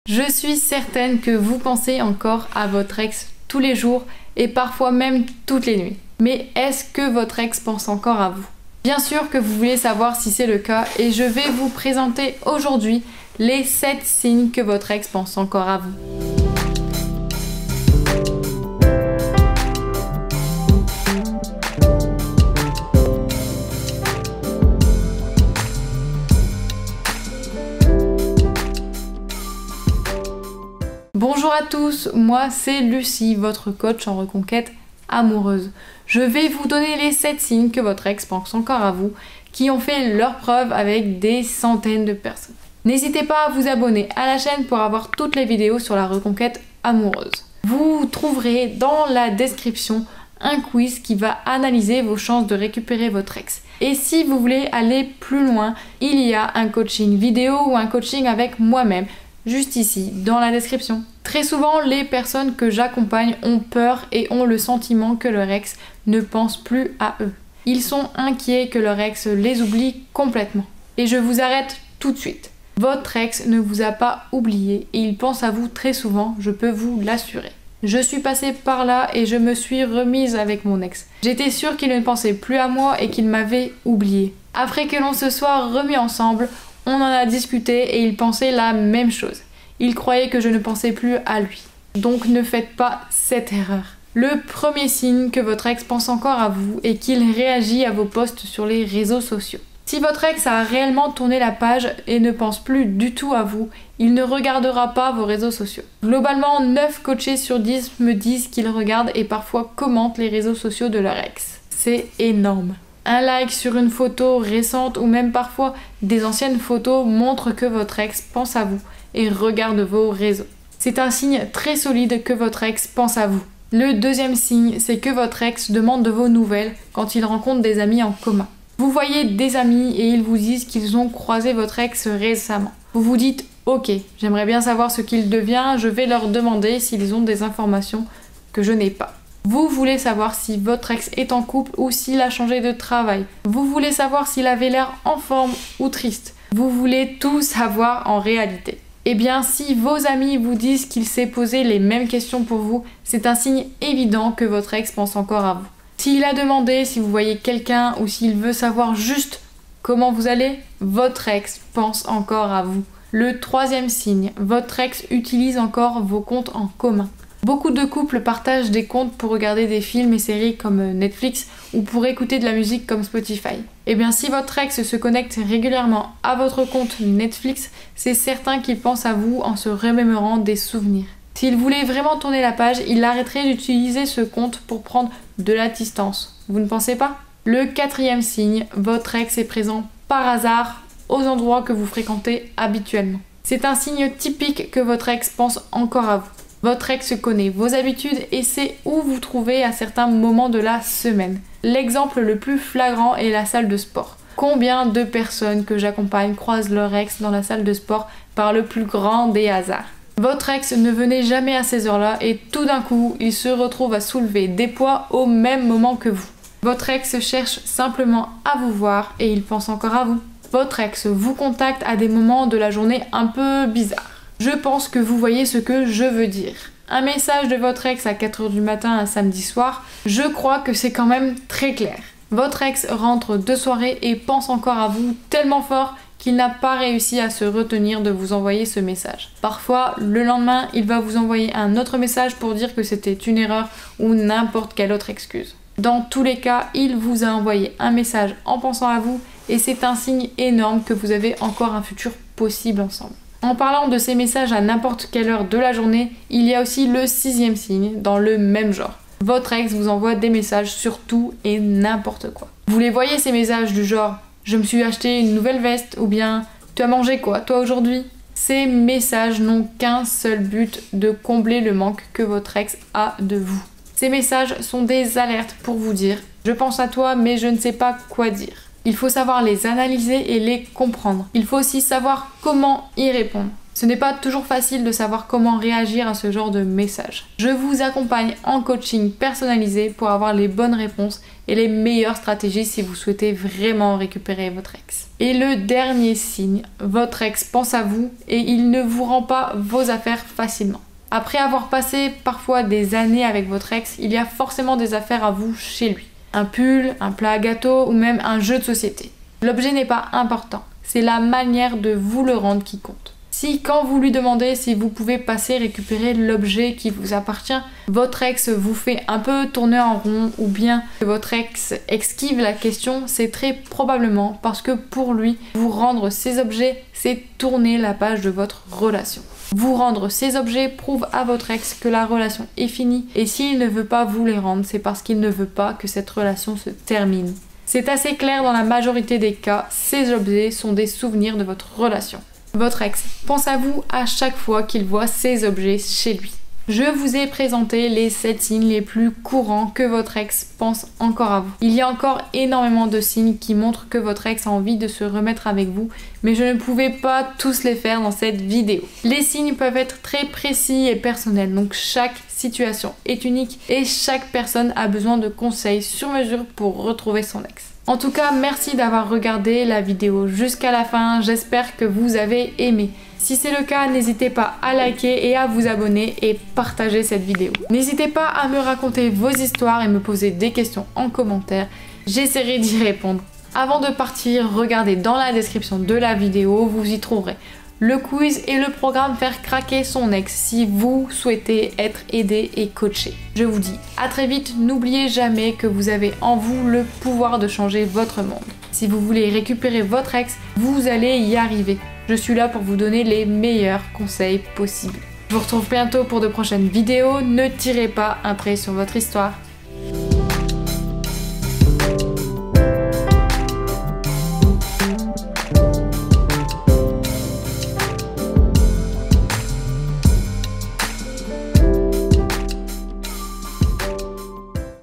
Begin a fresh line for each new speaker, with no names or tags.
Je suis certaine que vous pensez encore à votre ex tous les jours et parfois même toutes les nuits. Mais est-ce que votre ex pense encore à vous? Bien sûr que vous voulez savoir si c'est le cas et je vais vous présenter aujourd'hui les 7 signes que votre ex pense encore à vous. Bonjour à tous, moi c'est Lucie, votre coach en reconquête amoureuse. Je vais vous donner les 7 signes que votre ex pense encore à vous, qui ont fait leur preuve avec des centaines de personnes. N'hésitez pas à vous abonner à la chaîne pour avoir toutes les vidéos sur la reconquête amoureuse. Vous trouverez dans la description un quiz qui va analyser vos chances de récupérer votre ex. Et si vous voulez aller plus loin, il y a un coaching vidéo ou un coaching avec moi-même, juste ici, dans la description. Très souvent, les personnes que j'accompagne ont peur et ont le sentiment que leur ex ne pense plus à eux. Ils sont inquiets que leur ex les oublie complètement. Et je vous arrête tout de suite. Votre ex ne vous a pas oublié et il pense à vous très souvent, je peux vous l'assurer. Je suis passée par là et je me suis remise avec mon ex. J'étais sûre qu'il ne pensait plus à moi et qu'il m'avait oublié. Après que l'on se soit remis ensemble, on en a discuté et il pensait la même chose. Il croyait que je ne pensais plus à lui. Donc ne faites pas cette erreur. Le premier signe que votre ex pense encore à vous est qu'il réagit à vos posts sur les réseaux sociaux. Si votre ex a réellement tourné la page et ne pense plus du tout à vous, il ne regardera pas vos réseaux sociaux. Globalement, 9 coachés sur 10 me disent qu'ils regardent et parfois commentent les réseaux sociaux de leur ex. C'est énorme. Un like sur une photo récente ou même parfois des anciennes photos montre que votre ex pense à vous et regarde vos réseaux. C'est un signe très solide que votre ex pense à vous. Le deuxième signe, c'est que votre ex demande de vos nouvelles quand il rencontre des amis en commun. Vous voyez des amis et ils vous disent qu'ils ont croisé votre ex récemment. Vous vous dites « Ok, j'aimerais bien savoir ce qu'il devient, je vais leur demander s'ils ont des informations que je n'ai pas. » Vous voulez savoir si votre ex est en couple ou s'il a changé de travail. Vous voulez savoir s'il avait l'air en forme ou triste. Vous voulez tout savoir en réalité. Eh bien, si vos amis vous disent qu'il s'est posé les mêmes questions pour vous, c'est un signe évident que votre ex pense encore à vous. S'il a demandé si vous voyez quelqu'un ou s'il veut savoir juste comment vous allez, votre ex pense encore à vous. Le troisième signe, votre ex utilise encore vos comptes en commun. Beaucoup de couples partagent des comptes pour regarder des films et séries comme Netflix ou pour écouter de la musique comme Spotify. Et bien si votre ex se connecte régulièrement à votre compte Netflix, c'est certain qu'il pense à vous en se remémorant des souvenirs. S'il voulait vraiment tourner la page, il arrêterait d'utiliser ce compte pour prendre de la distance. Vous ne pensez pas? Le quatrième signe, votre ex est présent par hasard aux endroits que vous fréquentez habituellement. C'est un signe typique que votre ex pense encore à vous. Votre ex connaît vos habitudes et sait où vous trouvez à certains moments de la semaine. L'exemple le plus flagrant est la salle de sport. Combien de personnes que j'accompagne croisent leur ex dans la salle de sport par le plus grand des hasards? Votre ex ne venait jamais à ces heures-là et tout d'un coup, il se retrouve à soulever des poids au même moment que vous. Votre ex cherche simplement à vous voir et il pense encore à vous. Votre ex vous contacte à des moments de la journée un peu bizarres. Je pense que vous voyez ce que je veux dire. Un message de votre ex à 4h du matin un samedi soir, je crois que c'est quand même très clair. Votre ex rentre de soirée et pense encore à vous tellement fort qu'il n'a pas réussi à se retenir de vous envoyer ce message. Parfois, le lendemain, il va vous envoyer un autre message pour dire que c'était une erreur ou n'importe quelle autre excuse. Dans tous les cas, il vous a envoyé un message en pensant à vous et c'est un signe énorme que vous avez encore un futur possible ensemble. En parlant de ces messages à n'importe quelle heure de la journée, il y a aussi le 6e signe dans le même genre. Votre ex vous envoie des messages sur tout et n'importe quoi. Vous les voyez ces messages du genre « Je me suis acheté une nouvelle veste » ou bien « Tu as mangé quoi toi aujourd'hui ?» Ces messages n'ont qu'un seul but, de combler le manque que votre ex a de vous. Ces messages sont des alertes pour vous dire « Je pense à toi mais je ne sais pas quoi dire ». Il faut savoir les analyser et les comprendre. Il faut aussi savoir comment y répondre. Ce n'est pas toujours facile de savoir comment réagir à ce genre de message. Je vous accompagne en coaching personnalisé pour avoir les bonnes réponses et les meilleures stratégies si vous souhaitez vraiment récupérer votre ex. Et le dernier signe, votre ex pense à vous et il ne vous rend pas vos affaires facilement. Après avoir passé parfois des années avec votre ex, il y a forcément des affaires à vous chez lui. Un pull, un plat à gâteau ou même un jeu de société. L'objet n'est pas important, c'est la manière de vous le rendre qui compte. Si quand vous lui demandez si vous pouvez passer récupérer l'objet qui vous appartient, votre ex vous fait un peu tourner en rond ou bien que votre ex esquive la question, c'est très probablement parce que pour lui, vous rendre ces objets, c'est tourner la page de votre relation. Vous rendre ces objets prouve à votre ex que la relation est finie et s'il ne veut pas vous les rendre, c'est parce qu'il ne veut pas que cette relation se termine. C'est assez clair dans la majorité des cas, ces objets sont des souvenirs de votre relation. Votre ex pense à vous à chaque fois qu'il voit ces objets chez lui. Je vous ai présenté les 7 signes les plus courants que votre ex pense encore à vous. Il y a encore énormément de signes qui montrent que votre ex a envie de se remettre avec vous, mais je ne pouvais pas tous les faire dans cette vidéo. Les signes peuvent être très précis et personnels, donc chaque situation est unique et chaque personne a besoin de conseils sur mesure pour retrouver son ex. En tout cas, merci d'avoir regardé la vidéo jusqu'à la fin, j'espère que vous avez aimé. Si c'est le cas, n'hésitez pas à liker et à vous abonner et partager cette vidéo. N'hésitez pas à me raconter vos histoires et me poser des questions en commentaire, j'essaierai d'y répondre. Avant de partir, regardez dans la description de la vidéo, vous y trouverez le quiz et le programme Faire craquer son ex si vous souhaitez être aidé et coaché. Je vous dis à très vite, n'oubliez jamais que vous avez en vous le pouvoir de changer votre monde. Si vous voulez récupérer votre ex, vous allez y arriver. Je suis là pour vous donner les meilleurs conseils possibles. Je vous retrouve bientôt pour de prochaines vidéos. Ne tirez pas un trait sur votre histoire.